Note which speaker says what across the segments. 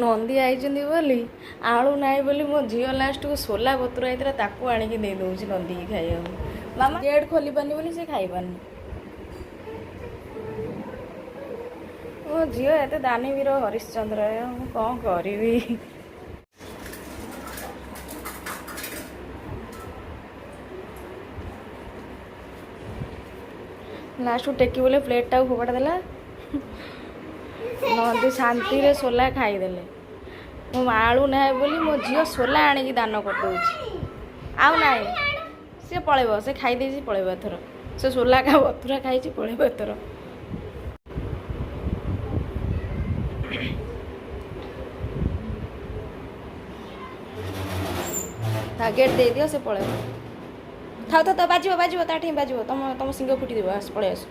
Speaker 1: ନନ୍ଦୀ ଆଇଛନ୍ତି ବୋଲି ଆଳୁ ନାହିଁ ବୋଲି ମୋ ଝିଅ ଲାଷ୍ଟକୁ ସୋଲା ବତୁରା ହେଇଥିଲା ତାକୁ ଆଣିକି ଦେଇ ଦେଉଛି ନନ୍ଦୀକି ଖାଇବାକୁ। ମାମା ଗେଟ୍ ଖୋଲିପାରୁନି ବୋଲି ସେ ଖାଇପାରୁନି। ମୋ ଝିଅ ଏତେ ଦାନବୀର ହରିଶ୍ଚନ୍ଦ୍ର, ମୁଁ କ'ଣ କରିବି। ଲାଷ୍ଟକୁ ଟେକି ବୋଲେ ପ୍ଲେଟ୍ଟାକୁ ଫୋପାଡ଼ି ଦେଲା। ନନ୍ଦୀ ଶାନ୍ତିରେ ସୋଲା ଖାଇଦେଲେ। ମୋ ଆଳୁ ନାହିଁ ବୋଲି ମୋ ଝିଅ ସୋଲା ଆଣିକି ଦାନ କରିଦେଉଛି। ଆଉ ନାହିଁ, ସେ ପଳେଇବ, ସେ ଖାଇଦେଇଛି ପଳେଇବ ଏଥର। ସେ ସୋଲା ବତୁରା ଖାଇଛି ପଳେଇବ ଏଥର। ତା ଗେଟ୍ ଦେଇଦିଅ, ସେ ପଳେଇବ। ଥାଉ ଥାଉ ଥାଉ, ବାଜିବ ବାଜିବ, ତା ଠି ବାଜିବ, ତମ ସିଙ୍ଗ ଫୁଟିଯିବ। ଆସ ପଳେଇ ଆସ।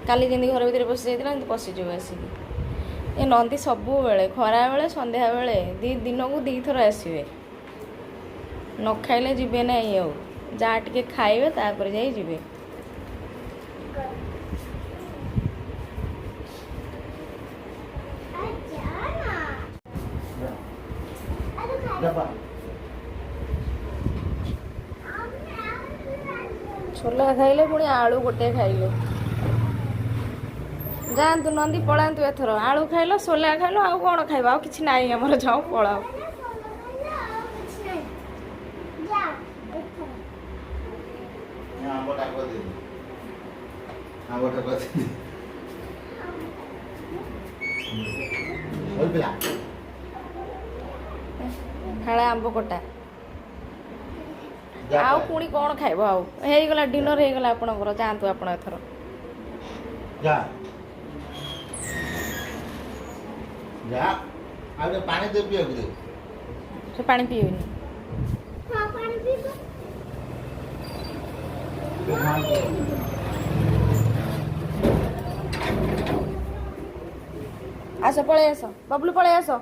Speaker 1: କାଲି ଯେମିତି ଘର ଭିତରେ ପଶି ଯାଇଥିଲା ଏମିତି ପଶିଯିବ ଆସିକି। ଏ ନନ୍ଦୀ ସବୁବେଳେ ଖରାବେଳେ ସନ୍ଧ୍ୟାବେଳେ ଦିନକୁ 2 ଥର ଆସିବେ। ନ ଖାଇଲେ ଯିବେ ନାହିଁ। ଆଉ ଯାହା ଟିକେ ଖାଇବେ ତାପରେ ଯାଇ ଯିବେ। ଛୋଲା ଖାଇଲେ ପୁଣି ଆଳୁ ଗୋଟେ ଖାଇଲେ। ଯାଆନ୍ତୁ ନନ୍ଦୀ ପଳାନ୍ତୁ ଏଥର। ଆଳୁ ଖାଇଲ, ସୋଲା ଖାଇଲ, ଆଉ କ'ଣ ଖାଇବ? ଆଉ କିଛି ନାହିଁ ଆମର, ଯାଅ ପଳାଅ। ଫାଳେ ଆମ୍ବ କଟା। ଆଉ ପୁଣି କ'ଣ ଖାଇବ? ଆଉ ହେଇଗଲା, ଡିନର ହେଇଗଲା ଆପଣଙ୍କର। ଯାଆନ୍ତୁ ଆପଣ ଏଥର।
Speaker 2: ପାଣି ଦେବି।
Speaker 1: ସେ ପାଣି ପିଇବେନି। ଆସ ପଳେଇ ଆସ, ବବଲୁ ପଳେଇ ଆସ।